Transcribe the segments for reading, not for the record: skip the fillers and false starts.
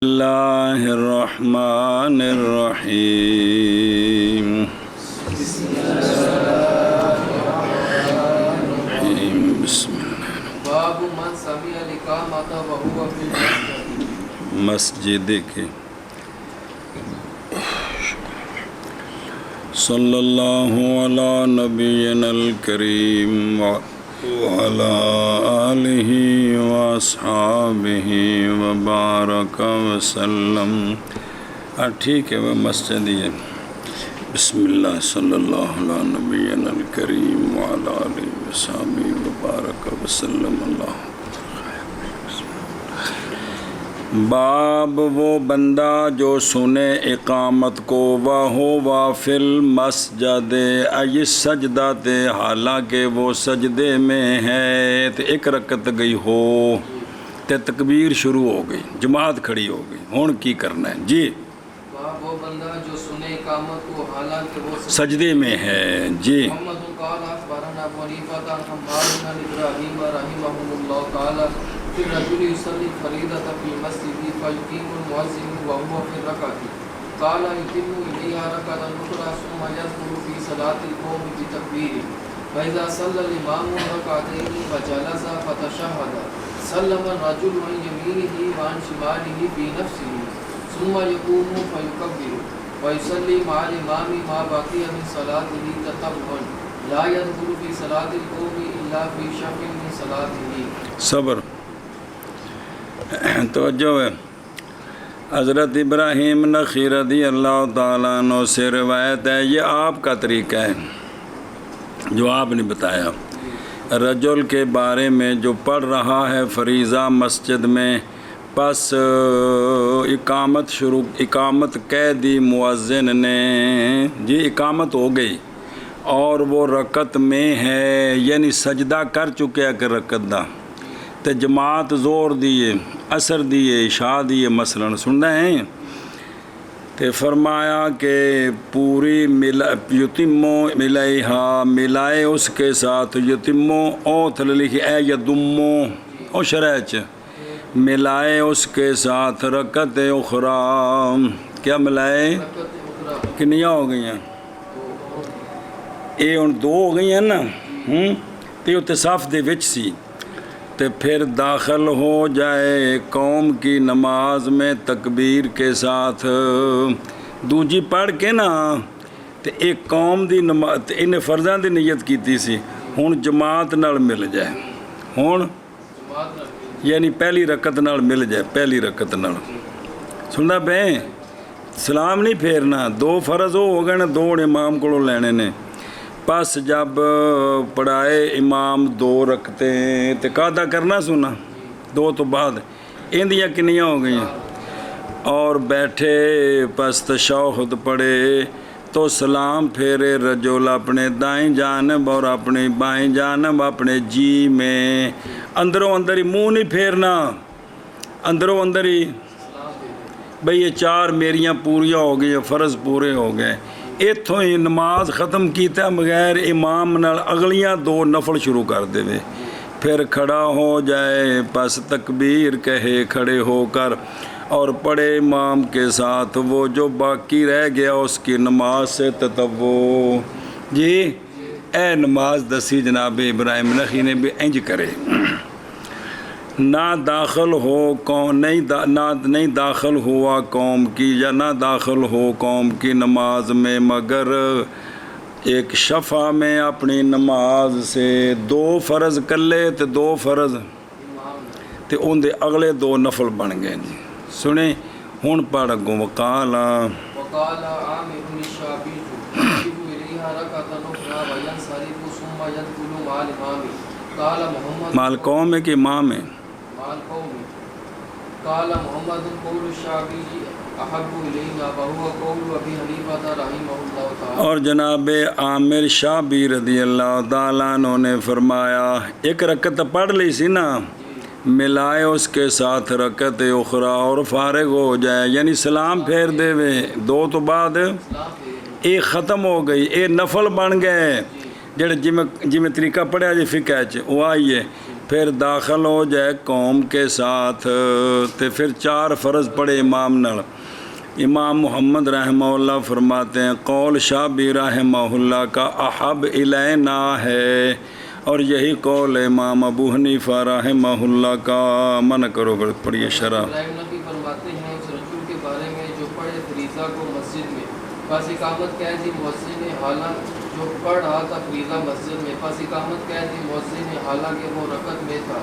اللہ الرحمن الرحیم بسم اللہ باب من سمع الاقامۃ وهو فی المسجد مسجد کے صلی اللہ علی نبینا الکریم وعلی آلہ واصحابہ وبارک وسلم۔ ٹھیک ہے، وہ مسجد ہی ہے۔ بسم اللہ صلی اللہ علی نبینا الکریم وعلی آلہ واصحابہ وبارک وسلم۔ اللہ باب وہ بندہ جو سنے اقامت کو وہو فی المسجد ای سجدہ تے حالانکہ وہ سجدے میں ہے، تو ایک رکعت گئی ہو تے تکبیر شروع ہو گئی، جماعت کھڑی ہو گئی، ہون کی کرنا ہے جی؟ باب وہ بندہ جو سنے اقامت کو حالانکہ وہ سجدے میں ہے جی۔ محمد قال اخبرنا ابو حنیفہ عن حماد بن ابراہیم رحمهم اللہ قال فی الرجل یصلی الفریضۃ فی المسجد فیقیم المؤذن وهو فی الرکعۃ قال یتم الیہا رکعۃ اخرى ثم یدخل فی صلاۃ القوم بتکبیر فاذا صلی الامام رکعتین فجلس فتشہد سلم الرجل عن یمینہ وعن شمالہ بنفسہ ثم يقوم فيكبر ويصلي مع الإمام ما بقي من صلاته تطوعا لا يدخل في صلاة القوم إلا في شق من صلاته۔ صبر توجہ ہے۔ حضرت ابراہیم نخعی رضی اللہ تعالیٰ عنہ سے روایت ہے، یہ آپ کا طریقہ ہے جو آپ نے بتایا، رجل کے بارے میں جو پڑھ رہا ہے فریضہ مسجد میں، پس اقامت کہہ دی مؤذن نے جی، اقامت ہو گئی اور وہ رکعت میں ہے، یعنی سجدہ کر چکے کہ رکعت دا، تے جماعت زور دیے، اثر دیے، عشاء دیے مثلا سننا ہے، تے فرمایا کہ پوری یتمو ملیہا ملائے اس کے ساتھ، یتمو او تھلے لکھی اے یدمو او شرح ملائے اس کے ساتھ رکعت اخری، کیا ملائے؟ کنیاں ہو گئی ہیں؟ یہ ہن دو ہو گئی ہیں نا، تے اتنے صف دے وچ سی، تے پھر داخل ہو جائے قوم کی نماز میں تکبیر کے ساتھ، دوجی پڑھ کے نا، تے ایک قوم دی نماز انہیں فرضاں دی نیت کیتی سی، ہن جماعت نال مل جائے، ہن یعنی پہلی رکعت نال مل جائے، پہلی رکعت نال سننا پہ سلام نہیں پھیرنا، دو فرض ہو گئے نا، دو امام کو لینے نے، پس جب پڑھائے امام دو رکعتیں تے قاعدہ کرنا سنا، دو تو بعد اندیاں کنیاں ہو گئیں، اور بیٹھے پس تشہد پڑھے تو سلام پھیرے رجل اپنے دائیں جانب اور اپنی بائیں جانب اپنے جی میں، اندروں اندر ہی منہ نہیں پھیرنا، اندروں اندر ہی بھئی یہ چار میریاں پوریاں ہو گئی، فرض پورے ہو گئے، اتھوں ہی نماز ختم کیتا بغیر امام نال اگلیاں دو نفل شروع کر دے، پھر کھڑا ہو جائے، پس تکبیر کہے کھڑے ہو کر اور پڑھے امام کے ساتھ وہ جو باقی رہ گیا اس کی نماز سے تطوع جی۔ اے نماز دسی جناب ابراہیم نخعی نے بھی انج کرے، نہ داخل ہو قوم نہیں داخل ہوا قوم کی یا نہ داخل ہو قوم کی نماز میں مگر ایک شفع میں اپنی نماز سے، دو فرض کلے تے دو فرض تے ان دے اگلے دو نفل بن گئے جی۔ سنیں ہن پڑھ گو وقال عامر الشعبی يجب إليها ركعة أخرى وينصرف ثم يدخل مع الإمام قال محمد مال قوم ہے کہ امام ہے؟ مع القوم قال محمد قول الشعبی احب إلینا وهو قول ابی حنیفہ رحمہ اللہ تعالی۔ اور جناب عامر شعبی رضی اللہ تعالیٰ عنہ نے فرمایا، ایک رکعت پڑھ لی سی نا، ملائے اس کے ساتھ رکعت اخری اور فارغ ہو جائے، یعنی سلام پھیر دے وے، دو تو بعد یہ ختم ہو گئی، یہ نفل بن گئے، جڑے جی میں طریقہ پڑھیا جی فقہ وہ آئیے، پھر داخل ہو جائے قوم کے ساتھ تے پھر 4 فرض پڑھے امام نال۔ امام محمد رحمہ اللہ فرماتے ہیں قول شابی رحمہ اللہ کا احب الینا ہے، اور یہی قول امام ابو حنیفہ رحمہ اللہ کا۔ منع کرو پڑھیے شرح۔ ابراہیم نبی فرماتے ہیں اس رجل کے بارے میں جو پڑھے فریضہ کو مسجد میں، پس اقامت کہہ دی مؤذن نے، حالانکہ جو پڑھ رہا تھا فریضہ مسجد میں، پس اقامت کہہ دی مؤذن نے، حالانکہ وہ رکعت میں تھا۔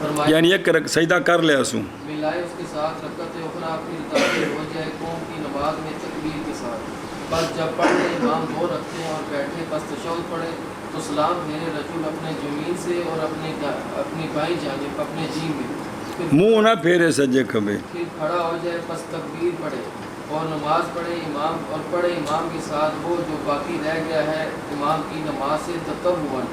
فرمایا یعنی ایک سجدہ کر لیا سوں، ملائے اس کے ساتھ رکعت اخرى، پھر داخل ہو جائے قوم کی نماز میں تکبیر کے ساتھ۔ بس جب پڑھ لے امام 2 رکھتے ہیں اور بیٹھے، پس تشہد پڑھے تو سلام پھیرے رجل اپنے جمین سے اور اپنی بائیں جانب اپنے جی میں، پھر منہ نہ پھیرے سجے کبھی۔ پھر کھڑا ہو جائے، پس تکبیر پڑھے اور نماز پڑھے امام، اور پڑھے امام کے ساتھ وہ جو باقی رہ گیا ہے امام کی نماز سے تطوعاً،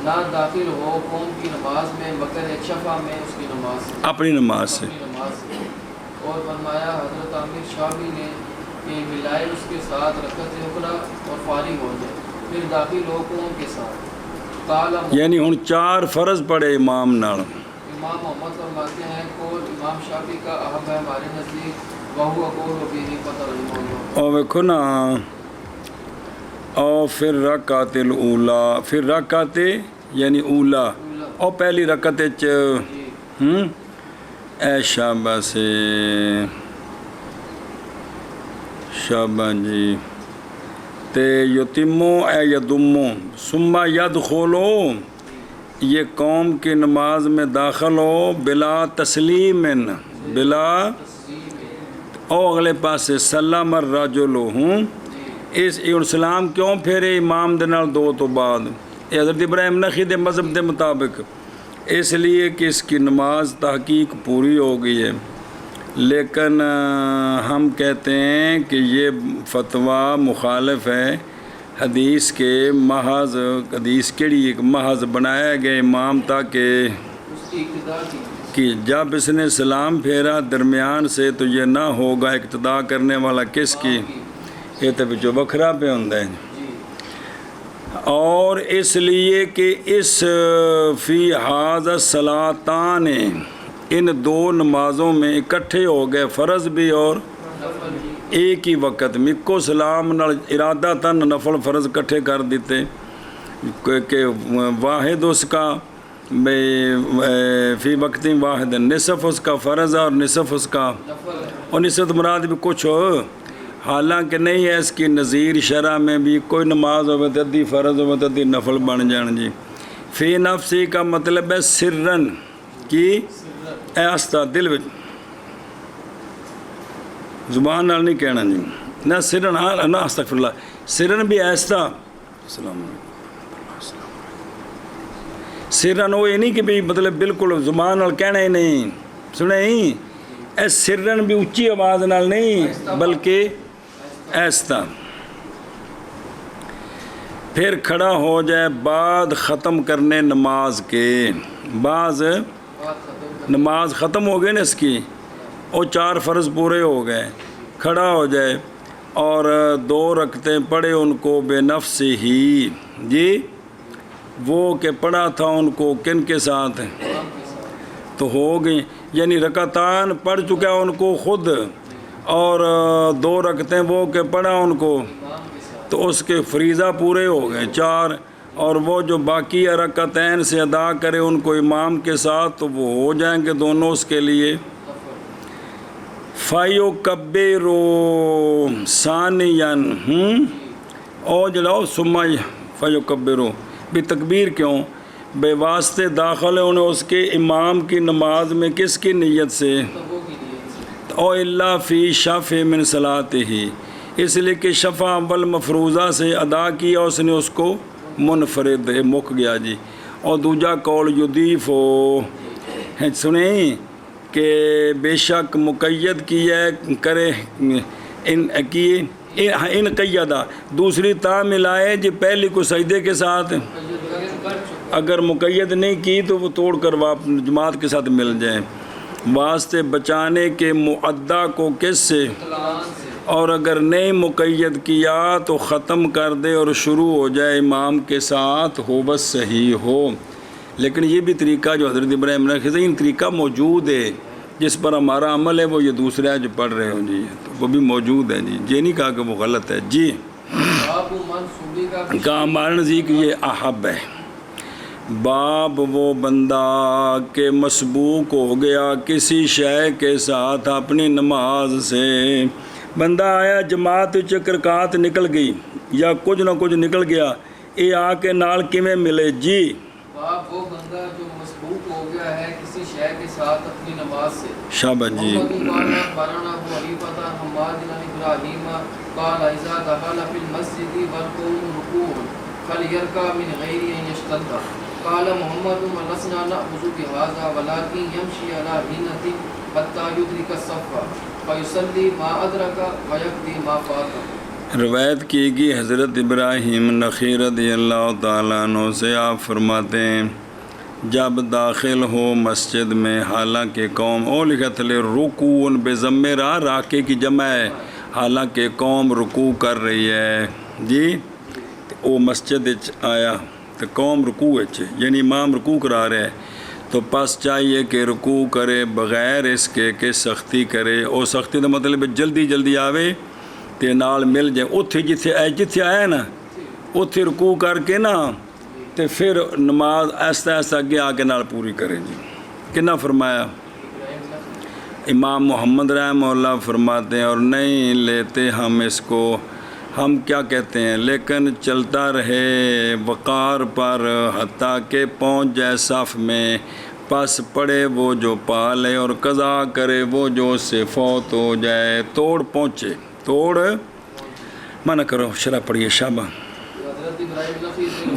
نہ داخل ہو قوم کی نماز میں مگر ایک شفع میں اس کی نماز سے، اپنی نماز سے۔ اپنی نماز سے۔ اور فرمایا حضرت عامر شابی نے کہ ملائے اس کے ساتھ رکعت اخرى اور فارغ ہو جائے، پھر داخل ہو قوم کے ساتھ۔ قال یعنی ہن 4 فرض پڑھے امام نال۔ امام محمد فرماتے ہیں قول امام شافعی کا احب ہے ہمارے نزدیک، وہو قول ابی حنیفہ رحمہ اللہ۔ اور ویکھو نا، اور پھر رکعت الاولا، پھر رکعت یعنی اولا، اور پہلی رکعت اے شاباش شاباش جی، تے یتمو اے یدمو ثم یدخلو، یہ قوم کی نماز میں داخل ہو بلا تسلیم، بلا، او اگلے پاسے سلام الرجل ہوں، اس سلام کیوں پھیرے امام دے نال 2 تو بعد؟ یہ حضرت ابراہیم نخعی دے مذہب دے مطابق اس لیے کہ اس کی نماز تحقیق پوری ہو گئی ہے، لیکن ہم کہتے ہیں کہ یہ فتویٰ مخالف ہے حدیث کے۔ محض حدیث کیڑی ایک محض بنایا گیا امام تاکہ اس کی اقتداء کی، کہ جب اس نے سلام پھیرا درمیان سے تو یہ نہ ہوگا اقتداء کرنے والا کس کی، یہ تو جو بکھرا پہ ہوتا ہے۔ جی اور اس لیے کہ اس فی حاض الصلاتان، ان 2 نمازوں میں اکٹھے ہو گئے فرض بھی اور نفل بھی، ایک ہی وقت میں کو سلام نال ارادہ تن نفل فرض کٹھے کر دیتے کہ واحد اس کا فی وقت واحد، نصف اس کا فرض اور نصف اس کا، نفل ہے۔ اور نصف مراد بھی کچھ ہو، حالانکہ نہیں ہے اس کی نظیر شرع میں بھی کوئی نماز ہوئے تو ادھی فرض ہوئے تو ادھی نفل بن جان جی۔ فی نفسی کا مطلب ہے سرن کی ایستا دل وچ، زبان نال نہیں کہنا جی، نہ سرن نہ استغفر اللہ، سرن بھی ایستا، السلام علیکم، سرن وہ یہ نہیں کہ بھی مطلب بالکل زبان نال کہنا ہی نہیں، سنے ہی، اے سرن بھی اچھی آواز نال نہیں بلکہ ایستا۔ پھر کھڑا ہو جائے بعد ختم کرنے نماز کے، بعض بات ختم، نماز ختم ہو گئی نا اس کی، وہ 4 فرض پورے ہو گئے، کھڑا ہو جائے اور 2 رکعتیں پڑھے ان کو بے نفس ہی، جی وہ کہ پڑھا تھا ان کو کن کے ساتھ امام کے ساتھ، تو ہو گئی، یعنی رکعتان پڑھ چکا ان کو خود، اور 2 رکعتیں وہ کہ پڑھا ان کو، امام کے ساتھ، تو اس کے فریضہ پورے ہو گئے 4، اور وہ جو باقی رکعتین سے ادا کرے ان کو امام کے ساتھ تو وہ ہو جائیں گے دونوں اس کے لیے۔ فایو کبیرو ثانیاً، او جلاؤ سما فایو کبیرو بھی تکبیر کیوں؟ بے واسطے داخل ہونے اس کے امام کی نماز میں کس کی نیت سے؟ تبو کی نیت سے، او اللہ فی شفع من صلاتہ، اس لیے کہ شفع اول مفروضہ سے ادا کیا اس نے اس کو منفرد مک گیا جی۔ اور دوجا قول یضیف ہو، سنیں کہ بے شک مقید کیا کرے ان قیدہ، دوسری تا ملائے جی پہلی کو سجدے کے ساتھ، اگر مقید نہیں کی تو وہ توڑ کر جماعت کے ساتھ مل جائیں، واسطے بچانے کے معدہ کو کس سے، اور اگر نہیں مقید کیا تو ختم کر دے اور شروع ہو جائے امام کے ساتھ، ہو بس صحیح ہو۔ لیکن یہ بھی طریقہ جو حضرت ابراہیم نخعی سے، ان طریقہ موجود ہے جس پر ہمارا عمل ہے، وہ یہ دوسرا ہے جو پڑھ رہے ہوں جی، تو وہ بھی موجود ہے جی، یہ نہیں کہا کہ وہ غلط ہے جی۔ باب من سبق کہا ہمارے نزدیک یہ احب ہے، باب وہ بندہ کہ مسبوق ہو گیا کسی شے کے ساتھ اپنی نماز سے، بندہ آیا جماعت چکرکات نکل گئی یا کچھ نہ کچھ نکل گیا، یہ آ کے نال کیویں ملے جی۔ باب وہ بندہ جو مسبوق ہو گیا ہے کسی شے کے ساتھ اپنی نماز سے۔ شاباش جی۔ بارنا ابو حنیفہ حماد بن ابراہیم قال اذا دخل في المسجد والقوم ركوع فليركع من غير ان يشتد قال محمد ولسنا نأخذ بهذا ولكن يمشي على هينة حتى يدرك الصف فيصلي ما أدرك ويقضي ما فات۔ روایت کی گئی حضرت ابراہیم نخعی رضی اللہ تعالیٰ عنہ سے، آپ فرماتے ہیں جب داخل ہو مسجد میں حالانکہ قوم، او لکھا تھلے رکوع بضم را، راکے کی جمع ہے، حالانکہ قوم رکوع کر رہی ہے جی، او مسجد آیا تو قوم رکوع ہے، یعنی امام رکوع کرا رہے ہیں، تو پس چاہیے کہ رکوع کرے بغیر اس کے کہ سختی کرے، اور سختی کا مطلب جلدی جلدی آوے تے نال مل جائے، اتھے جتھے آیا نا اتھے رکوع کر کے نا تے پھر نماز ایسا اگے آ کے نال پوری کرے جی۔ کنا فرمایا؟ امام محمد رحمہ اللہ فرماتے ہیں، اور نہیں لیتے ہم اس کو، ہم کیا کہتے ہیں، لیکن چلتا رہے وقار پر حتیٰ کہ پہنچ جائے صف میں، پس پڑے وہ جو پا لے اور قضا کرے وہ جو اس سے فوت ہو جائے، توڑ پہنچے، توڑ منع کرو، شرح پڑھیے شابہ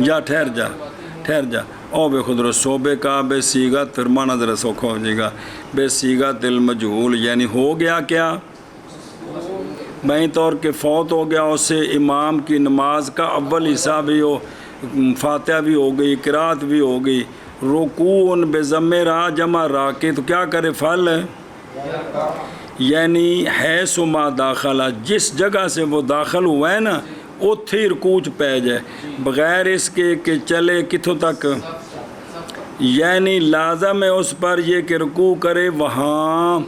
جا ٹھہر جا او بے خود رسوبے کا بے سیگا ترمانہ ذرا سوکھا ہو جائے گا، بے سیگا تل مجہول، یعنی ہو گیا کیا، بائیں طور کے فوت ہو گیا اس سے امام کی نماز کا اول حصہ بھی ہو، فاتحہ بھی ہو گئی، قرات بھی ہو گئی، رکوع بے ضم را جمع را کے تو کیا کرے فعل، یعنی حیث ما داخلہ، جس جگہ سے وہ داخل ہوا ہے نا اتھے ہی رکوع پہ جائے، بغیر اس کے کہ چلے کتھوں تک، یعنی لازم ہے اس پر یہ کہ رکوع کرے وہاں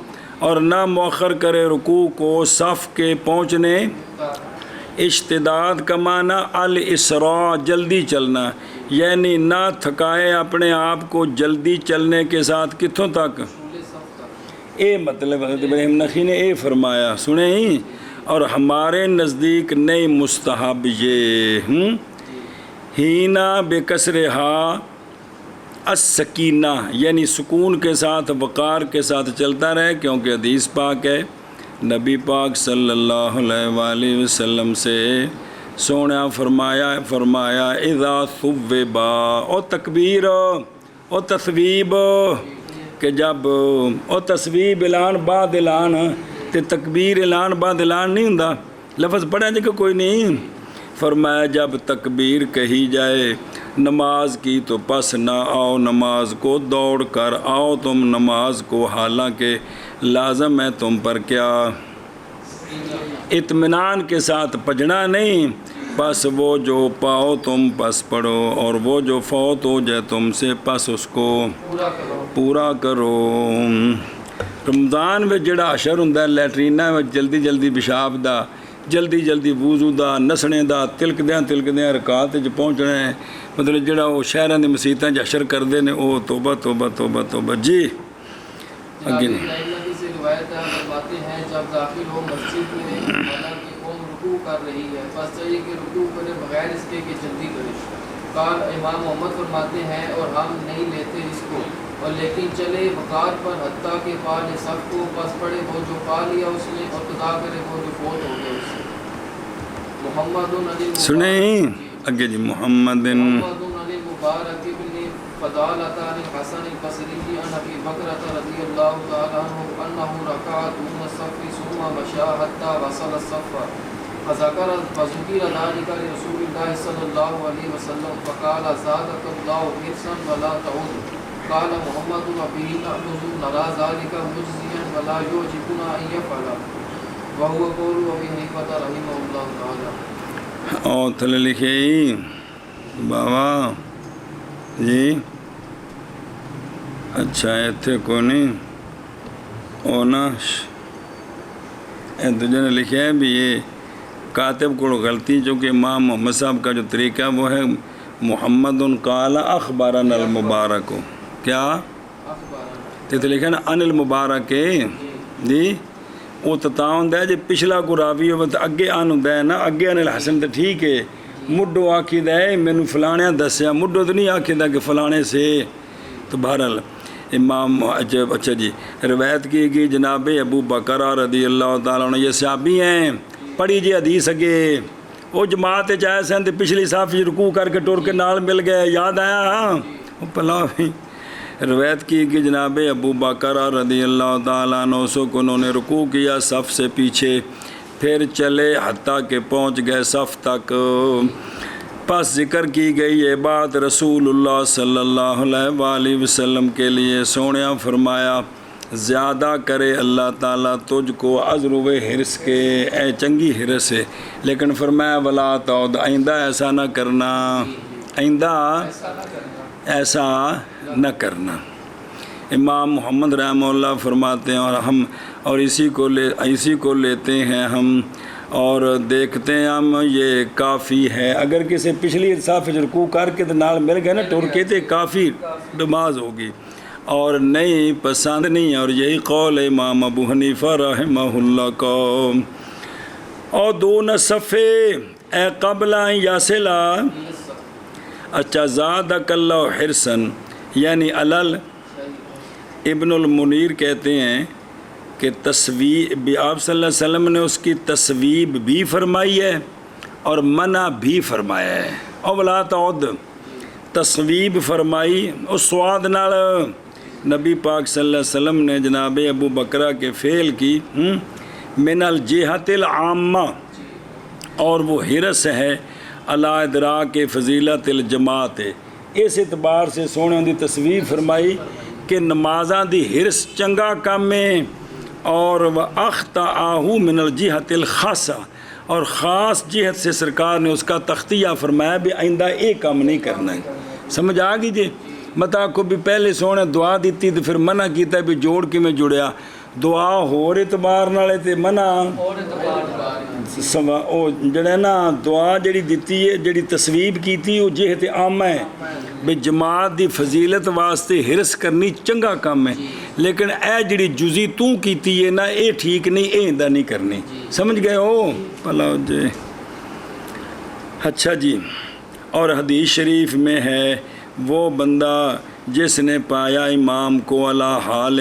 اور نہ مؤخر کرے رکوع کو صف کے پہنچنے، اشتداد کا معنی الاسراء، جلدی چلنا، یعنی نہ تھکائے اپنے آپ کو جلدی چلنے کے ساتھ کتھوں تک، اے مطلب حضرت ابراہیم نخعی نے اے فرمایا، سنیں ہی، اور ہمارے نزدیک نئی مستحب یہ ہینا بے کسر ہا السکینہ، یعنی سکون کے ساتھ وقار کے ساتھ چلتا رہے، کیونکہ حدیث پاک ہے نبی پاک صلی اللہ علیہ وآلہ وسلم سے سونا فرمایا اذا ثوبا، او تکبیر او تصویب، کہ جب او تصویب اعلان بعد اعلان تے تکبیر اعلان بعد اعلان نہیں ہوندا، لفظ پڑھا جائے کہ کوئی نہیں، فرمایا جب تکبیر کہی جائے نماز کی تو پس نہ آؤ نماز کو، دوڑ کر آؤ تم نماز کو، حالانکہ لازم ہے تم پر کیا، اطمینان کے ساتھ پجنا نہیں، پس وہ جو پاؤ تم پس پڑھو، اور وہ جو فوت ہو جائے تم سے پس اس کو پورا کرو۔ رمضان میں جڑا اشر ہوندا لیٹرینا میں جلدی جلدی پیشاب دا، جلدی جلدی وضو دا، نسنے دا، تلکدیاں رکعت وچ پہنچنا ہے، مطلب جڑا وہ شہراں دی مسیتاں وچ اشر کردے نے، او توبہ توبہ توبہ توبہ جی۔ اگے سے روایت فرماتے ہیں جب داخل ہو مسجد میں حالانکہ قوم رکوع کر رہی ہے، پس چاہیے کہ رکوع کرے بغیر اس کے کہ جلدی کرے۔ قال امام محمد فرماتے ہیں اور ہم نہیں لیتے اس کو، اور لیکن چلے وقار پر حتیٰ کہ پا لے سب کو، پس پڑھے وہ جو پا لیا اس نے اور قضا کرے وہ جو فوت ہو گیا اس سے۔ محمد علی سنیں اگے جی، محمد علی مبارک ابن فضالۃ عن حسن البصری عن ابی بکرۃ رضی اللہ تعالی عنہ انہ رکع دون الصف ثم مشى حتى وصل الصف فذكر ذلك لرسول الله صلی اللہ علیہ وسلم فقال زادك الله حرصا ولا تعود، قال محمد وبه نأخذ نرى ذلك مجزيا ولا يعجبنا ان يفعل، وهو قول ابي حنیفہ رحمہ اللہ تعالی۔ اور تھلے لکھے بابا جی اچھا اتنے کو نہیں اونا دوجے نے لکھا ہے بھی یہ کاتب کو غلطی، چونکہ امام محمد صاحب کا جو طریقہ وہ ہے محمد قال اخبارنا المبارک کو کیا تو لکھا نا ان المبارک جی وہ تتاؤں ہے جی پچھلا کو راوی ہو تو اگے آن ہوں نا اگے ان الحسن تو ٹھیک ہے، مڈو آکھی ہے مینو فلانے دسیا، مڈو تو نہیں آکھی کہ فلانے سے، تو بہرحال امام اچھا جی روایت کی گئی جناب ابو بکر رضی اللہ تعالیٰ عنہ، یہ صحابی ہیں، پڑھی جی حدیث اگے وہ جماعت چاہے سن پچھلی صاف رکوع کر کے ٹور کے نال مل گئے، یاد آیا ہاں پلا روایت کی کہ جناب ابو بکر رضی اللہ تعالیٰ عنہ سو کو انہوں نے رکوع کیا صف سے پیچھے، پھر چلے حتیٰ کہ پہنچ گئے صف تک، پس ذکر کی گئی یہ بات رسول اللہ صلی اللہ علیہ وآلہ وسلم کے لیے، سونیا فرمایا زیادہ کرے اللہ تعالیٰ تجھ کو عذر و حرص کے، اے چنگی حرص ہے، لیکن فرمایا ولا تعود، آئندہ ایسا نہ کرنا، آئندہ ایسا نہ کرنا۔ امام محمد رحمہ اللہ فرماتے ہیں اور اسی کو لیتے ہیں ہم اور دیکھتے ہیں ہم یہ کافی ہے، اگر کسی پچھلی صاف رکوع کر کے تو نال مل گئے نا ٹور کے تو کافی نماز ہوگی، اور نہیں پسند نہیں، اور یہی قول امام ابو حنیفہ رحمہ اللہ کا۔ اور دون صفے اے قبل یاسلا، اچھا زادک اللہ حرصن، یعنی علل ابن المنیر کہتے ہیں کہ تصویب آپ صلی اللہ علیہ وسلم نے اس کی تصویب بھی فرمائی ہے اور منع بھی فرمایا ہے، اور ولا تعود تصویب فرمائی اس سواد نال نبی پاک صلی اللہ علیہ وسلم نے جناب ابو بکرہ کے فعل کی من الجہت العامہ، اور وہ حرص ہے علی ادراک فضیلت الجماعت، اس اعتبار سے سونے دی تصویب فرمائی کہ نمازاں دی حرص چنگا کام ہے، اور وَأَخْطَأَهُ مِنَ الْجِهَةِ الْخَاصَّةِ، اور خاص جہت سے سرکار نے اس کا تختیہ فرمایا بھی آئندہ ایک کام نہیں کرنا ہے، سمجھ آ گئی جی؟ متا کو بھی پہلے سونے دعا دیتی تو پھر منع کیتا بھی جوڑ کے میں جڑیا، دعا ہور اعتبار نالے تے منع او جڑے نا دعا جڑی دیتی ہے جڑی تصویب کیتی وہ جہت عامہ ہے بھی جماعت دی فضیلت واسطے حرص کرنی چنگا کام ہے، لیکن اے جڑی جزی تو کیتی ہے نا اے ٹھیک نہیں، اے اندہ نہیں کرنی، سمجھ گئے ہو پلا جی؟ اچھا جی، اور حدیث شریف میں ہے وہ بندہ جس نے پایا امام کو علی حال،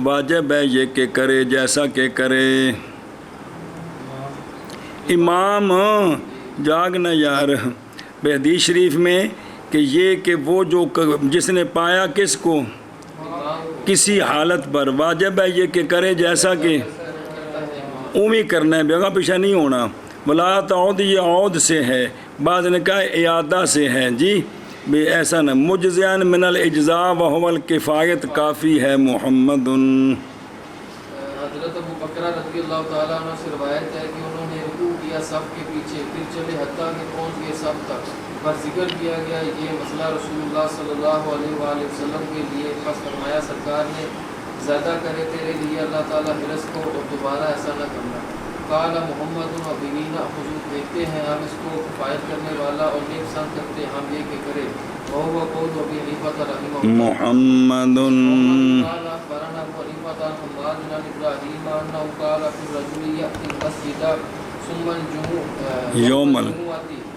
واجب ہے یہ کہ کرے جیسا کہ کرے، امام جاگنا یار بے حدیث شریف میں کہ یہ کہ وہ جو جس نے پایا کس کو کسی حالت پر، واجب ہے یہ کہ کرے جیسا کہ اومی کرنا ہے، بیگا پیچھا نہیں ہونا، ولا تعود یہ عود سے ہے، بعض نے کہا اعادہ سے ہے جی، بھی ایسا نہ مجزیان من الاجزاء وهو الکفایت کافی ہے محمد۔ حضرت ابو بکرہ رضی اللہ تعالیٰ عنہ سے روایت ہے کہ انہوں نے رکوع کیا صف کے پیچھے، پھر چلے حتیٰ کہ پہنچ گئے صف تک، پر ذکر کیا گیا یہ مسئلہ رسول اللہ صلی اللہ علیہ وآلہ وسلم کے لیے، پس فرمایا سرکار نے زیادہ کرے تیرے لیے اللہ تعالیٰ حرص کو، اور دوبارہ ایسا نہ کرنا۔ قال محمد ابینا حضور دیکھتے ہیں ہم اس کو کفایت کرنے والا اور نیک پسند کرتے ہم یہ کہ کرے، وهو قول ابی حنیفہ رحمہ اللہ۔ محمد قال اخبرنا ابو حنیفہ عن حماد بن ابراہیم انه قال في الرجل ياتي المسجد ثم يوم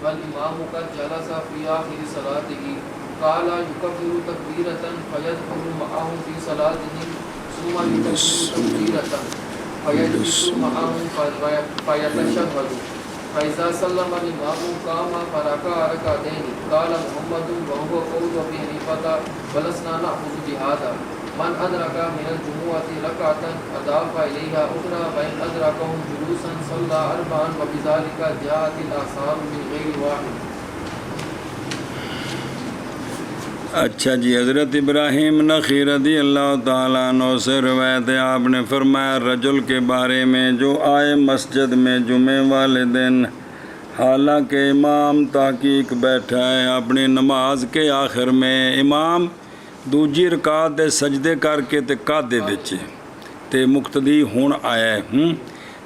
والامام قد جلس في اخر صلاته قال يكبر تكبيرة فيدخل معهم في صلاته ثم يكبر تكبيرة فيجلس معهم فيتشهد فإذا سلم الإمام قام فركع ركعتين قال محمد وهو قول أبي حنيفة ولسنا نأخذ بهذا من أدرك من الجمعة ركعة أضاف إليها أخرى فإن أدركهم جلوسا صلى أربعا وبذلك جاءت الآثار من غير واحد۔ اچھا جی، حضرت ابراہیم نخعی رضی اللہ تعالیٰ عنہ سے روایت ہے، آپ نے فرمایا رجل کے بارے میں جو آئے مسجد میں جمعے والے دن حالانکہ امام تحقیق بیٹھا ہے اپنی نماز کے آخر میں، امام ਦੂਜੀ ਰਕਾਤ ਦੇ ਸਜਦੇ ਕਰਕੇ ਤੇ ਕਾਦੇ ਵਿੱਚ ਤੇ ਮੁਕਤਦੀ ਹੁਣ ਆਇਆ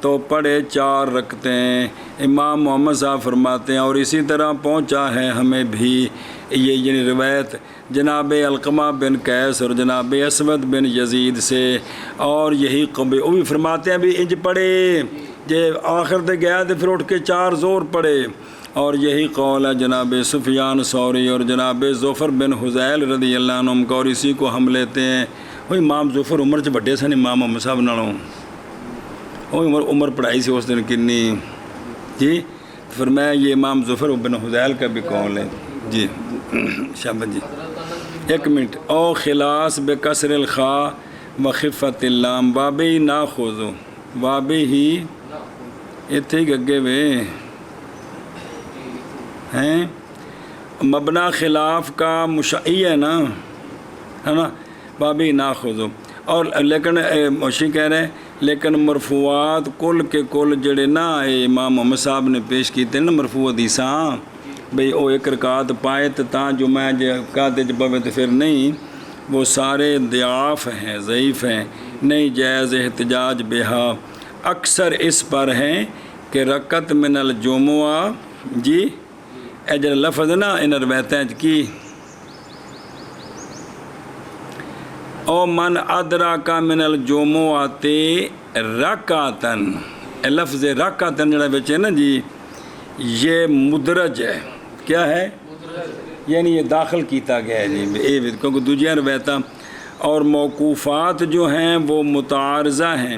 تو پڑھے 4 رکعتیں. امام محمد صاحب فرماتے ہیں اور اسی طرح پہنچا ہے ہمیں بھی یہ روایت جناب علقمہ بن قیس اور جناب اسود بن یزید سے، اور یہی وہ بھی فرماتے ہیں بھی انج پڑھے جے آخر تے گیا تو پھر اٹھ کے 4 زور پڑھے. اور یہی قول ہے جناب سفیان ثوری اور جناب ظفر بن حذیل رضی اللہ عنہم کا، اور اسی کو ہم لیتے ہیں. وہ امام ظفر عمر چ بڑے سن امام محمد صاحب نالوں، وہ عمر پڑھائی سے اس دن کنی جی. پھر میں یہ امام ظفر بن حذیل کا بھی قول ہے جی. شابت جی. ایک منٹ. او خلاص بے کسر الخاء و خفت اللام بابی ناخوذو بابی ہی اتھے ہی گگے وے ہیں. مبنا خلاف کا مشعی ہے نا، ہے نا، بابی ناخوذو. اور لیکن موشی کہہ رہے ہیں لیکن مرفوعات کل کے کل جڑے نا امام محمد صاحب نے پیش کیتے نا مرفوع حدیثاں بھئی او 1 رکعت پائے تو تاں جمعہ قادے جبے تو پھر نہیں، وہ سارے ضعاف ہیں، ضعیف ہیں، نہیں جائز احتجاج بہا. اکثر اس پر ہیں کہ رکعت من الجمعہ جی اے جڑا لفظ نا ان روایتیں کی او من ادراکا من الجمعۃ رکعتن، لفظ رکعتن جڑا بچ ہے نا جی یہ مدرج ہے. کیا ہے؟ یعنی یہ داخل کیتا گیا ہے جی کیونکہ دوجیاں روایتاں اور موقوفات جو ہیں وہ متعارضہ ہیں،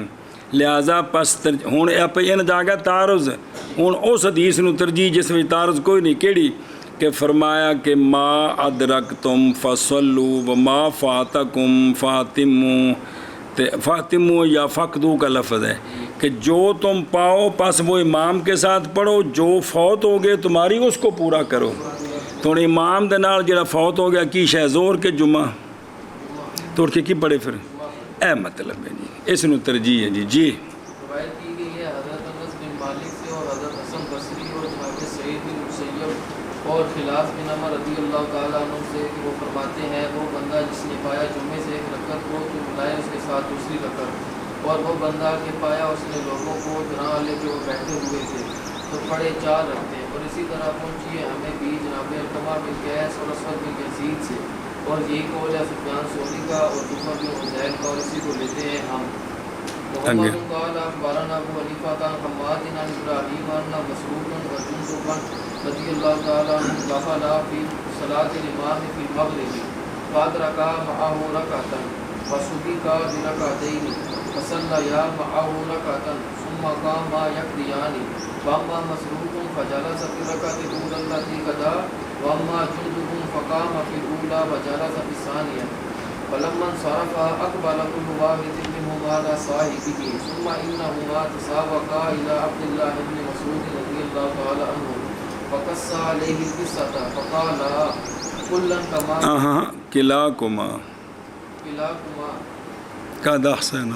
لہذا پس ہوں آپ یہ نہ جا گیا تعارض. ہوں اس حدیث نو ترجیح جس میں تعارض کوئی نہیں، کیڑی کہ فرمایا کہ ما ادرکتم فصلوا وما فاتکم فاتموا، فاتموا یا فقدو کا لفظ ہے کہ جو تم پاؤ پس وہ امام کے ساتھ پڑھو، جو فوت ہو گئے تمہاری اس کو پورا کرو. تو امام دے نال جڑا فوت ہو گیا کی شے زور کے جمعہ توڑ کے کی پڑھے پھر اے مطلب ہے جی اس نو ترجیح ہے جی. جی روایت کی گئی ہے حضرت انس بن مالک سے اور حضرت حسن بصری اور جناب سعید بن مسیب اور خلاف بن عمر رضی اللہ تعالیٰ عنہ سے کہ وہ فرماتے ہیں وہ بندہ جس نے پایا جمعے سے 1 رکعت کو تو بلائے اس کے ساتھ دوسری رکعت، اور وہ بندہ کہ پایا اس نے لوگوں کو جنا لے کے وہ بیٹھے ہوئے تھے تو پڑھے 4 رکھتے. اور اسی طرح پہنچیے ہمیں بھی جناب علقمہ بن قیس اور اسود بن یزید سے، اور یہی قول ہے سفیان ثوری کا اور ظفر بن حذیل کا، اور اسی کو لیتے ہیں ہم. محمد قال اخبرنا ابو حنیفہ عن حماد عن ابراہیم عن مسعود وجندب رضی اللہ تعالی عنہ دخل فی صلاۃ الامام فی المغرب فادرک معه رکعۃ وصدق برکعتین فصلیا معه رکعۃ ثم قام یقضیان واما مسعود فجلس فی الرکعۃ الاولى التي قضى واما جندب فقام فی الاولى وجلس فی الثانیہ فلما انصرف اقبل كل واحد منهما على صاحبه ثم انهما تسابقا الى عبد الله بن مسعود رضي الله تعالى عنه فقص عليه القصه فقال كلا كما کلاکما قد احسن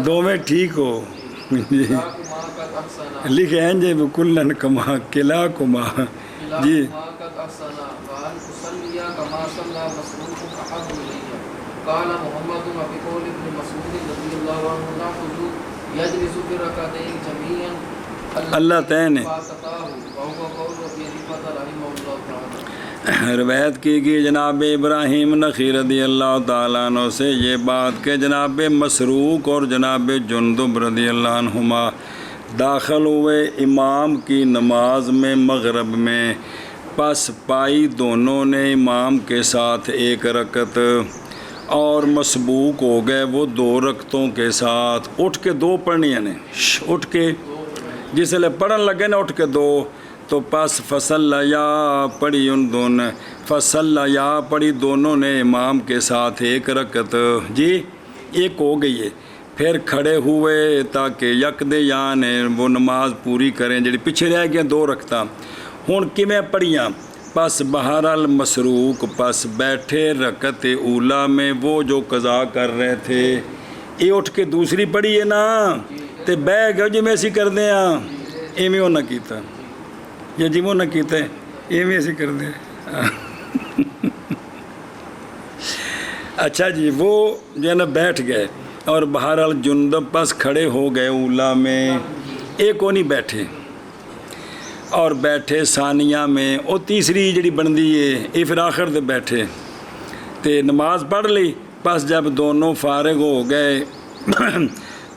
دو میں ٹھیک ہو لکھے ہیں جی کلن کما کلاکما جی. قال محمد وبقول ابن مسعود رضی اللہ عنہ ناخذ یجلس في ركعتين جميعا اللہ تعین وهو قول ابي حنیفہ رحمہ اللہ تعالی. روایت کی گئی جناب ابراہیم نخعی رضی اللہ تعالیٰ عنہ سے یہ بات کہ جناب مسروق اور جناب جندب رضی اللہ عنہما داخل ہوئے امام کی نماز میں مغرب میں، پس پائی دونوں نے امام کے ساتھ 1 رکعت اور مسبوق ہو گئے وہ 2 رکعتوں کے ساتھ. اٹھ کے 2 پڑھنی نے، اٹھ کے جس لئے پڑھن لگے نا اٹھ کے 2 تو پس فصلیا پڑھی ان دونوں، فصلیا پڑھی دونوں نے امام کے ساتھ 1 رکعت جی 1 ہو گئی ہے. پھر کھڑے ہوئے تاکہ یکدیان وہ نماز پوری کریں جڑی پیچھے رہ گئے 2 رکعتاں. ہن کیویں پڑھیاں؟ پس بہر المسروق پس بیٹھے رکعت اولا میں وہ جو قضا کر رہے تھے یہ اٹھ کے دوسری پڑھی ہے نا تے بہ گئے جی میں ایسی کر دیں ایویں وہ نہ کیتا یا جی وہ نہ کیتا ہے ایویں ایسی کر دیں. اچھا جی وہ جو ہے نا بیٹھ گئے اور بہرحال جندب پس کھڑے ہو گئے اولا میں، ایک کو نہیں بیٹھے اور بیٹھے ثانیہ میں، اور تیسری جڑی بندی ہے یہ پھر آخر دے بیٹھے تے نماز پڑھ لی۔ بس جب دونوں فارغ ہو گئے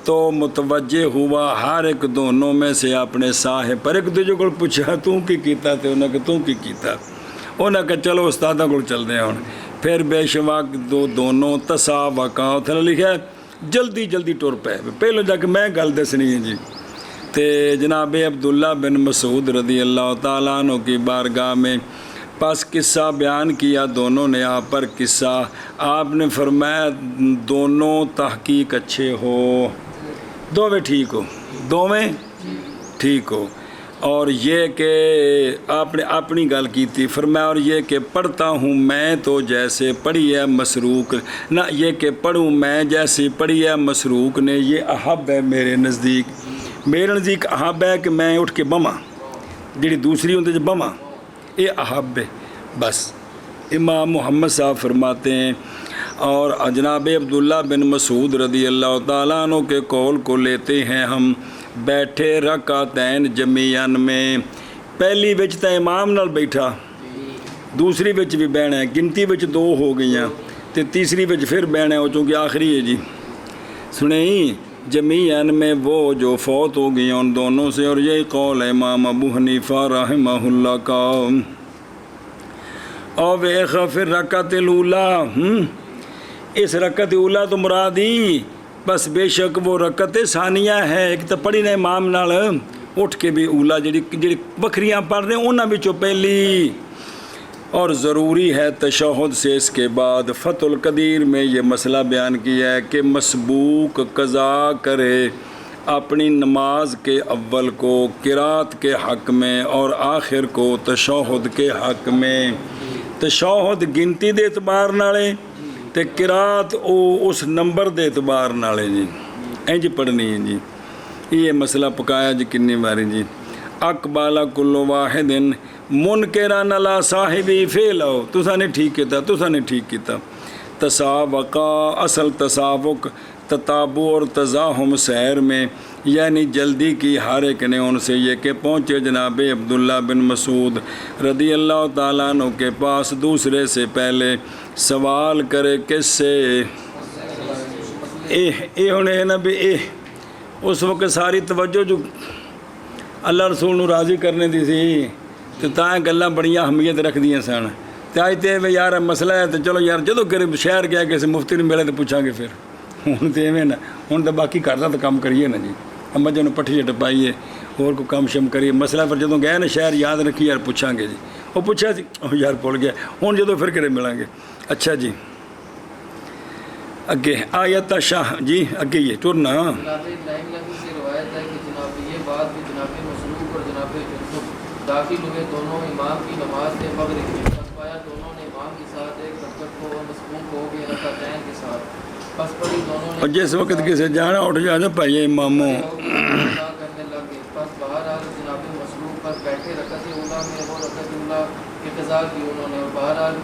تو متوجہ ہوا ہر ایک دونوں میں سے اپنے صاحب پر، ایک دوجے کو پوچھا تو کی کیتا تے انہوں نے کہ تو کی کیتا، انہوں نے کہا چلو استادہ کو چل دیں ہوں۔ پھر بے شواق دونوں تساوقا اتھے لکھا ہے جلدی جلدی ٹر پے، پہلو جا کے میں گل دسنی ہے جی۔ تے جناب عبداللہ بن مسعود رضی اللہ تعالیٰ عنہ کی بارگاہ میں پس قصہ بیان کیا دونوں نے آپ پر قصہ، آپ نے فرمایا دونوں تحقیق اچھے ہو، دوویں ٹھیک ہو، دوویں ٹھیک ہو، اور یہ کہ آپ نے اپنی گل کی تھی، فرمایا اور یہ کہ پڑھتا ہوں میں تو جیسے پڑھی ہے مسروق، نہ یہ کہ پڑھوں میں جیسے پڑھی ہے مسروق نے، یہ احب ہے میرے نزدیک احب ہے کہ میں اٹھ کے بما، جڑی دوسری ہوندے جو بما، یہ احب ہے۔ بس امام محمد صاحب فرماتے ہیں اور جناب عبداللہ بن مسعود رضی اللہ تعالیٰ عنہ کے قول کو لیتے ہیں ہم، بیٹھے رکعتین جمیعن میں، پہلی وچ تا امام نال بیٹھا، دوسری وچ بھی بہنا ہے، گنتی وچ دو ہو گئی ہیں تے تیسری وچ پھر بہنا ہے، وہ چونکہ آخری ہے جی، سنیں جمیعن میں وہ جو فوت ہو گئی ہیں ان دونوں سے، اور یہی قول ہے امام ابو حنیفہ رحمہ اللہ کا۔ اور ویخ پھر رکعت الاولا، اس رکعت اولا تو مرادی بس بے شک وہ رکعت ثانیہ ہے، ایک تو پڑھی نے امام نال اٹھ کے بھی اولا جڑی بکھریاں پڑھ رہے ہیں انہاں وچوں پہلی، اور ضروری ہے تشہد سے اس کے بعد۔ فتح القدیر میں یہ مسئلہ بیان کیا ہے کہ مسبوق قضا کرے اپنی نماز کے اول کو قرات کے حق میں اور آخر کو تشہد کے حق میں، تشہد گنتی دے اعتبار نالے تے قرات او اس نمبر دے اعتبار نالے جی، انج پڑھنی ہے جی۔ یہ مسئلہ پکایا جی کنی باری جی، اقبال کل واحد منکران لا صاحبی فعلو، تسا نے ٹھیک کیتا، تسابقا، اصل تسابق تتابع اور تزاحم سیر میں، یعنی جلدی کی ہر ایک نے ان سے، یہ کہ پہنچے جناب عبداللہ بن مسعود رضی اللہ تعالیٰ عنہ کے پاس دوسرے سے پہلے، سوال کرے کس سے، اے ہونے ہے نا بھی اے اس وقت ساری توجہ جو اللہ رسول نو راضی کرنے دی سی تو تاں گلاں بڑیاں اہمیت رکھ دیاں سن، تے اج تے یار مسئلہ ہے تو چلو یار جدوں کرے شہر گیا کسی مفتی نے ملے تو پوچھاں گے، پھر ہوں تو ایویں نا، ہوں تو باقی گھر کا تو کام کریے نا جی، مجھے انہوں پٹھی ٹپائیے اور کوئی کام شم کریے، مسئلہ پھر جدوں گئے نا شہر یاد رکھیے یار پوچھاں گے جی، وہ پوچھا سی یار بھول گیا، ہوں جدوں پھر کرے ملیں گے۔ اچھا جی اگے آیت شاہ جی اگے یہ ٹرنا بعد بھی جناب مسروق اور جناب جندب داخل ہوئے دونوں امام کی نماز کے مغرب میں، پس پایا دونوں نے امام کے ساتھ ایک رکعت کو اور مسبوق ہو گئے رکعتین کے ساتھ، پس پڑھی دونوں نے، اور جس وقت کسی جانا اٹھ جانا بھائی اماموں کرنے لگے، پس بہرحال جناب مسروق پر بیٹھے رکعت اولا میں وہ رکعت اولا کی قضا کی انہوں نے، اور بہرحال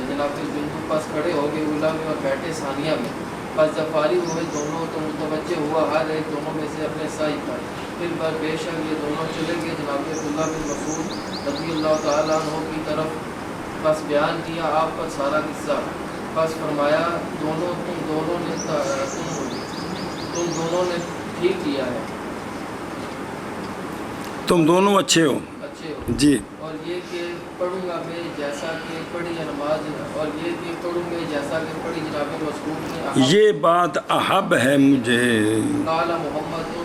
جناب جندب پس کھڑے ہو گئے اولا میں اور بیٹھے ثانیہ میں، پس جب فارغ ہوئے دونوں تو متوجہ ہوا ہر ایک دونوں میں سے اپنے سائی پر، پھر بار بے شک یہ دونوں چلے گئے جناب عبداللہ بن مسعود رضی اللہ تعالیٰ عنہ کی طرف، بس بیان کیا آپ پر سارا قصہ، بس فرمایا تم دونوں نے ٹھیک کیا ہے، تم دونوں اچھے ہو جی، اور یہ کہ پڑھوں گا میں جیسا کہ پڑھی نماز، اور یہ کہ پڑھوں گے جیسا کہ پڑھی جناب مسعود نے، یہ بات احب ہے مجھے، قال محمد،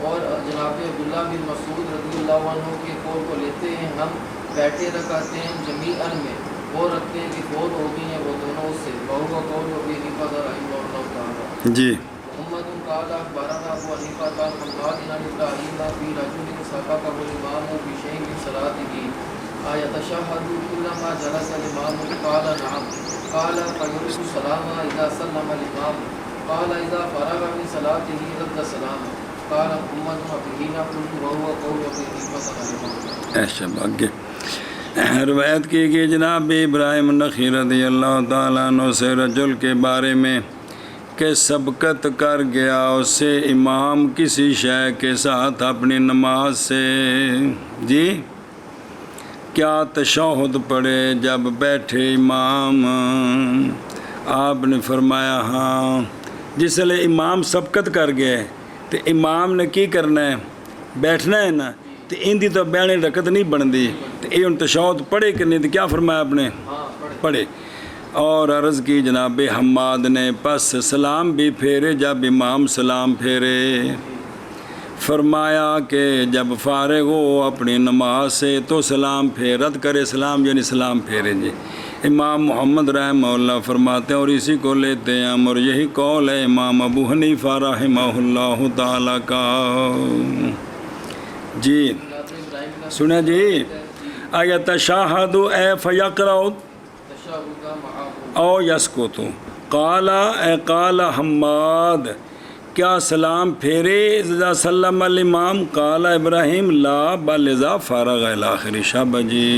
اور جناب عبداللہ بن مسعود رضی اللہ عنہ کے قول کو لیتے ہیں ہم، بیٹھے رکعتے ہیں جمیعن میں، وہ رکھتے ہیں کہ فوت ہو گئی ہیں وہ دونوں سے، بہو کا قول ہو گئی حنیفہ رحمہ اللہ تعالیٰ جی، محمد قال اخبرنا ابو حنیفہ قال حدثنا ابراہیم فی رجل سبق الامام فی شیء من صلاته ایتشہد کلما جلس الامام قال نعم قال فیرد السلام اذا سلم الامام قال اذا فرغ من صلاته رد السلام قال محمد ابراہیم قلت وهو قول ابی حنیفہ رحمہ اللہ۔ ایسا آگے روایت کی گئی جناب ابراہیم نخعی رضی اللہ تعالیٰ عنہ سے رجل کے بارے میں کہ سبقت کر گیا اسے امام کسی شے کے ساتھ اپنی نماز سے. جی کیا تشہد پڑھے جب بیٹھے امام؟ آپ نے فرمایا ہاں. جس لئے امام سبقت کر گئے تو امام نے کی کرنا ہے؟ بیٹھنا ہے نا. تو ان دی تو بیانے رکت نہیں بندی. تو یہ ان تشہد پڑھے کہ نہیں؟ تو کیا فرمایا آپ نے؟ پڑھے. اور عرض کی جناب حماد نے پس سلام بھی پھیرے جب امام سلام پھیرے. فرمایا کہ جب فارغ ہو اپنی نماز سے تو سلام پھیرت کرے. سلام یعنی سلام پھیرے. جی امام محمد رحمہ اللہ فرماتے ہیں اور اسی کو لیتے ہیں ہم، اور یہی قول ہے امام ابو حنیفہ رحمہ اللہ تعالیٰ کا. جی سنیں جی. ایتشہد اے فیقرأ او یسکت. قال اے قال حماد کیا سلام پھیرے اذا سلم الامام؟ قال ابراہیم لا بل اذا فارغ الی آخر شب. جی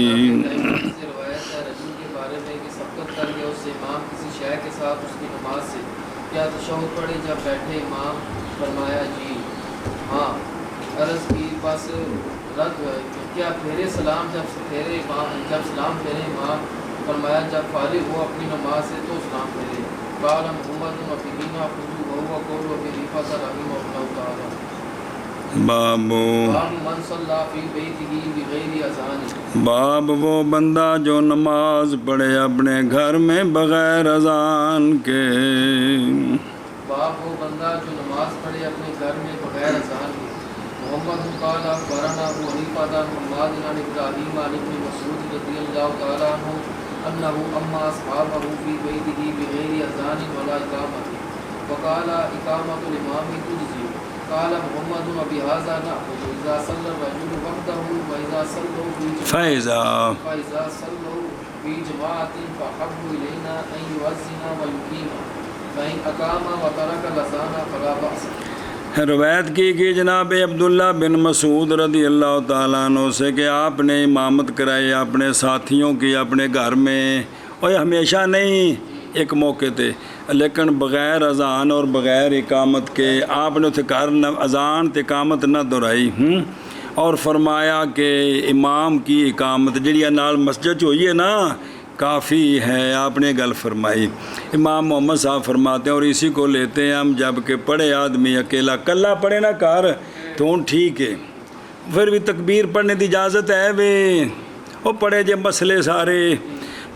کیا تشہد پڑھے جب بیٹھے امام؟ فرمایا جی ہاں. عرض کی بس رد کیا پھیرے سلام جب سلام پھیرے امام؟ فرمایا جب فارغ ہو اپنی نماز سے تو سلام پھیرے. قال محمد وفقینا خذو وهو قول وفقیفہ رحمہ اللہ تعالی. باب من صلی فی بیتہ بغیر اذان. باب وہ بندہ جو نماز پڑھے اپنے گھر میں بغیر اذان کے. باب وہ بندہ جو نماز پڑھے اپنے گھر میں بغیر اذان کے. محمد قال اخبرنا ابو حنیفہ عن حماد عن ابراہیم عن ابن مسعود رضی اللہ تعالی عنہ انه اما اصحابه في بيته بغير اذان ولا اقامه وقال اقامه الامام تجزي. قال محمد وبهذا نأخذ اذا صلى الرجل وحده واذا صلوا فإذا صلوا في جماعة فأحب إلينا أن يؤذن ويقيم فإن أقام وترك الأذان فلا بأس. روایت کی جناب عبداللہ بن مسعود رضی اللہ تعالیٰ عنہ سے کہ آپ نے امامت کرائی اپنے ساتھیوں کی اپنے گھر میں. اور ہمیشہ نہیں، ایک موقع تھے لیکن بغیر اذان اور بغیر اقامت کے. آپ نے اتنے گھر اذان تے اقامت نہ دہرائی. اور فرمایا کہ امام کی اقامت جڑی نال مسجد ہوئی ہے نا کافی ہے. آپ نے گل فرمائی. امام محمد صاحب فرماتے ہیں اور اسی کو لیتے ہیں ہم جب کہ پڑھے آدمی اکیلا کلا پڑھے نا کار تو ٹھیک ہے، پھر بھی تکبیر پڑھنے کی اجازت ہے. وہ پڑھے جے مسئلے سارے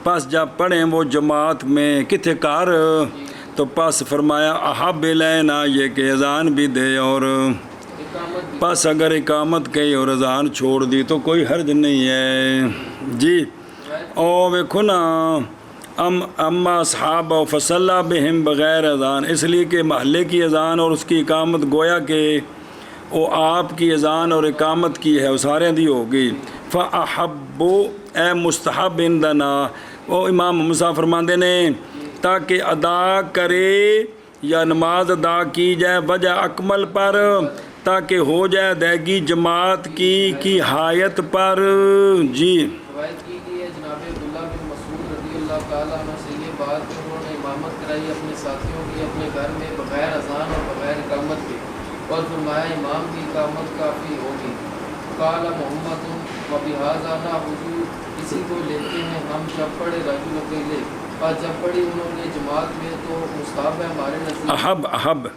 پس جب پڑھیں وہ جماعت میں کتنے کار تو پس فرمایا احب الینا یہ کہ اذان بھی دے اور پس اگر اقامت کی اور اذان چھوڑ دی تو کوئی حرج نہیں ہے. جی او ویکھو نا اما اصحاب و فصلہ بہم بغیر اذان، اس لیے کہ محلے کی اذان اور اس کی اقامت گویا کہ وہ آپ کی اذان اور اقامت کی ہے، وہ سارے دی ہوگی. فاحب اے مستحب عندنا، وہ امام محمد صاحب فرماندے نے تاکہ ادا کرے یا نماز ادا کی جائے وجہ اکمل پر، تاکہ ہو جائے ادائیگی جماعت کی حایت پر. جی روایت کی گئی ہے جناب عبداللہ بن مسعود رضی اللہ تعالیٰ عنہ سے یہ بات کہ انہوں نے امامت کرائی اپنے ساتھیوں کی اپنے گھر میں بغیر اذان اور بغیر اقامت کے، اور فرمایا امام کی اقامت کافی ہوگی. قال محمد وبہذا نأخذ، اسی کو لیتے ہیں ہم جب پڑھے رجل اکیلے، اور جب پڑھی انہوں نے جماعت میں تو مستحب ہے ہمارے نزدیک احب ہے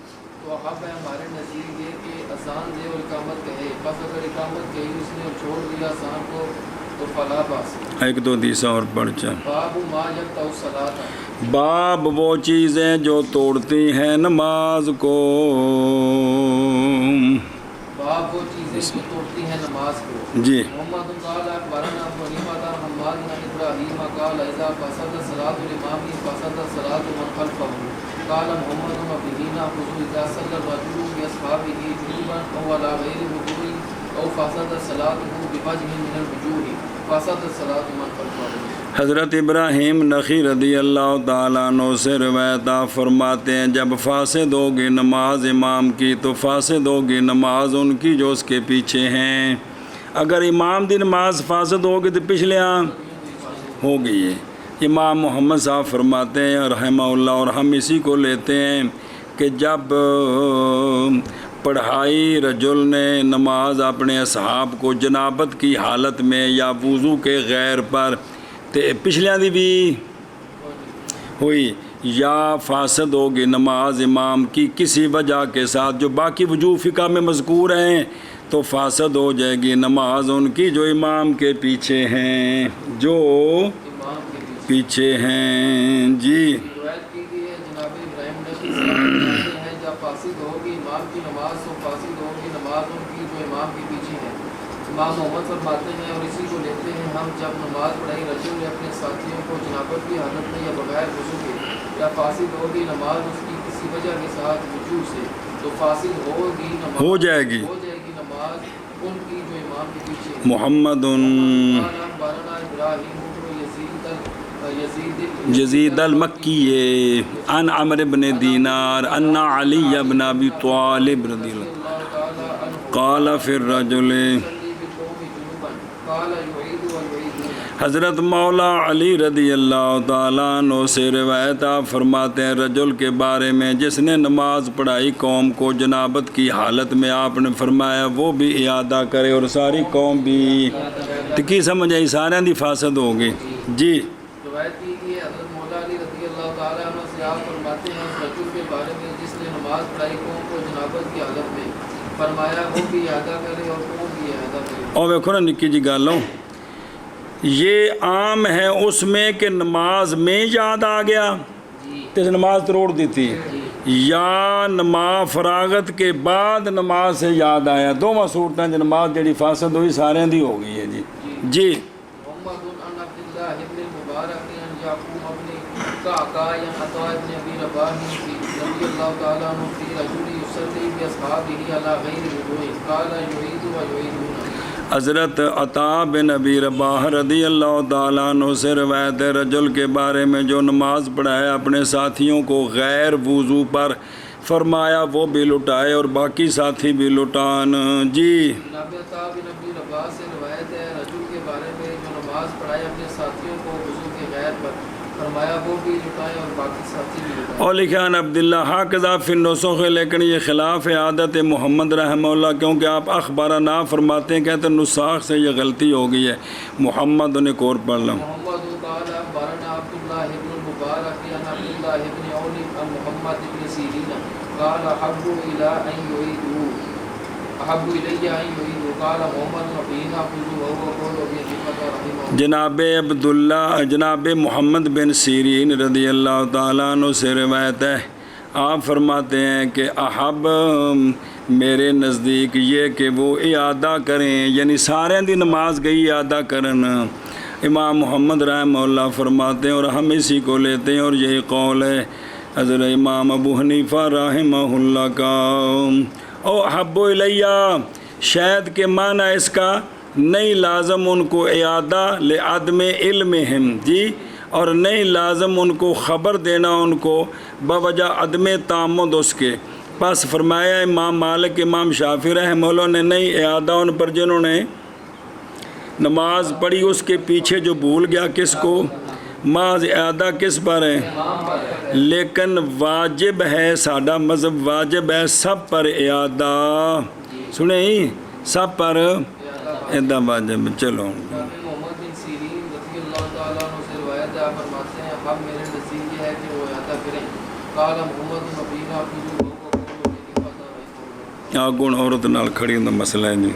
ہمارے نزدیک یہ کہ اذان دے اور اقامت کہے. بس اگر اقامت کہی اس نے چھوڑ دیا اذان کو تو فلا باس. ایک دو دیسا اور پڑھ چاہ. باب ما یقطع الصلاۃ، باب وہ چیزیں جو توڑتی ہیں نماز کو. باب وہ چیزیں جو توڑتی ہیں نماز کو. جی محمد قال اخبرنا ابو حنیفہ عن حماد عن ابراہیم قال اذا فسد صلاۃ الامام فسد صلاۃ من خلفه. قال محمد وبه نأخذ اذا صلى الرجل باصحابه جنوبا او على غير وضوء او فسد صلاته بوجه من الوجوه فسد صلاۃ من خلفه. حضرت ابراہیم نخی رضی اللہ تعالیٰ عنہ سے روایت آپ فرماتے ہیں جب فاسد ہوگی نماز امام کی تو فاسد ہوگی نماز ان کی جو اس کے پیچھے ہیں. اگر امام دی نماز فاسد ہوگی تو پچھلے ہو گئی ہے. امام محمد صاحب فرماتے ہیں رحمہ اللہ اور ہم اسی کو لیتے ہیں کہ جب پڑھائی رجل نے نماز اپنے اصحاب کو جنابت کی حالت میں یا وضو کے غیر پر پچھلیاں دی بھی ہوئی یا فاسد ہوگی نماز امام کی کسی وجہ کے ساتھ جو باقی وجوہ فقہ میں مذکور ہیں تو فاسد ہو جائے گی نماز ان کی جو امام کے پیچھے ہیں جو امام کے پیچھے ہیں جی روایت کی گئی ہے جناب ابراہیم نبی صلی اللہ علیہ وسلم ہے جب فاسد ہوگی امام کی نماز تو فاسد ہوگی نماز ان کی جو امام کے پیچھے ہے امام محمد فرماتے ہیں اور اسی کو لیتے ہیں ہم جب نماز پڑھائی رجل نے اپنے ساتھیوں کو جنابت کی حالت میں یا بغیر وضو کے یا فاسد ہوگی نماز اس کی کسی وجہ کے ساتھ وجوہ سے تو فاسد ہوگی نماز ہو جائے گی نماز ان کی جو امام کے پیچھے ہے محمد بارنا ابراہیم یزید المکی ان عمر بن دینار ان علی بن ابی طالب رضی اللہ قال فی الرجل حضرت مولا علی رضی اللہ تعالیٰ عنہ سے روایت آپ فرماتے ہیں رجل کے بارے میں جس نے نماز پڑھائی قوم کو جنابت کی حالت میں آپ نے فرمایا وہ بھی اعادہ کرے اور ساری قوم بھی کی سمجھ آئی سارے دی فاسد ہوگی جی روایت کی گئی ہے حضرت مولا علی رضی اللہ تعالیٰ عنہ سے آپ فرماتے ہیں اس رجل کے بارے میں جس نے نماز پڑھائی قوم کو جنابت کی حالت میں فرمایا وہ بھی اعادہ کرے اور قوم بھی اعادہ کرے اور ویکھو نا نکی جی گل ہوں یہ عام ہے اس میں کہ نماز میں یاد آ گیا تو نماز توڑ دیتی یا نماز فراغت کے بعد نماز سے یاد آیا دونوں صورتیں جو نماز جڑی فاسد ہوئی سارے دی ہو گئی ہے جی جی محمد ان عبد اللہ ابن مبارک ان یعقوب ابن قعقاع ان عطاء ابن ابی رباح رضی اللہ تعالیٰ عنہ فی رجل یصلی باصحابہ علی غیر وضوء قال یعید و یعیدون حضرت عطا بن ابی رباح رضی اللہ تعالیٰ عنہ سے روایت ہے رجل کے بارے میں جو نماز پڑھائے اپنے ساتھیوں کو غیر وضو پر فرمایا وہ بھی لٹائے اور باقی ساتھی بھی لٹان جی جناب عطا بن ابی رباح سے روایت ہے رجل کے بارے میں جو نماز پڑھائے اپنے ساتھیوں کو وضو کے غیر پر فرمایا وہ بھی لٹائے اور باقی ساتھی بھی لٹائے اور لکھا عبداللہ حاکذا فی النسخ لیکن یہ خلاف عادت محمد رحمہ اللہ کیونکہ آپ اخبارنا فرماتے ہیں کہتے ہیں نساخ سے یہ غلطی ہو گئی ہے محمد نے ایک اور پڑھ لوں محمد قال اخبرنا عبداللہ ابن المبارک عن عبداللہ ابن عون عن محمد ابن سیرین قال احب الى ان يعيدوا احب الی ان يعيدوا قال محمد فینا خذوا وهو قول ابي حنیفہ رحمہ جناب عبداللہ جناب محمد بن سیرین رضی اللہ تعالیٰ عنہ سے روایت ہے آپ فرماتے ہیں کہ احب میرے نزدیک یہ کہ وہ اعادہ کریں یعنی سارے دی نماز گئی اعادہ کرن امام محمد رحمہ اللہ فرماتے ہیں اور ہم اسی کو لیتے ہیں اور یہی قول ہے حضرت امام ابو حنیفہ رحمہ اللہ کا او احب الیہ شاید کے معنی اس کا نہیں لازم ان کو اعادہ لعدم علمہم جی اور نہیں لازم ان کو خبر دینا ان کو بوجہ عدم تعمد اس کے پس فرمایا امام مالک امام شافعی رحمہ اللہ نے نہیں اعادہ ان پر جنہوں نے نماز پڑھی اس کے پیچھے جو بھول گیا کس کو ماذ اعادہ کس پر ہے لیکن واجب ہے ساڈا مذہب واجب ہے سب پر اعادہ سنیں سب پر اعادہ واجب چلو محمد بن سیرین رضی اللہ تعالیٰ عنہ سے روایت ہے آپ فرماتے ہیں اب میرے نزدیک یہ ہے کہ وہ اعادہ کریں قال محمد مبینہ خذوا وهو قول ابي حنیفہ رحمہ اللہ آگون عورت نال کھڑی ہوں مسئلہ ہے جی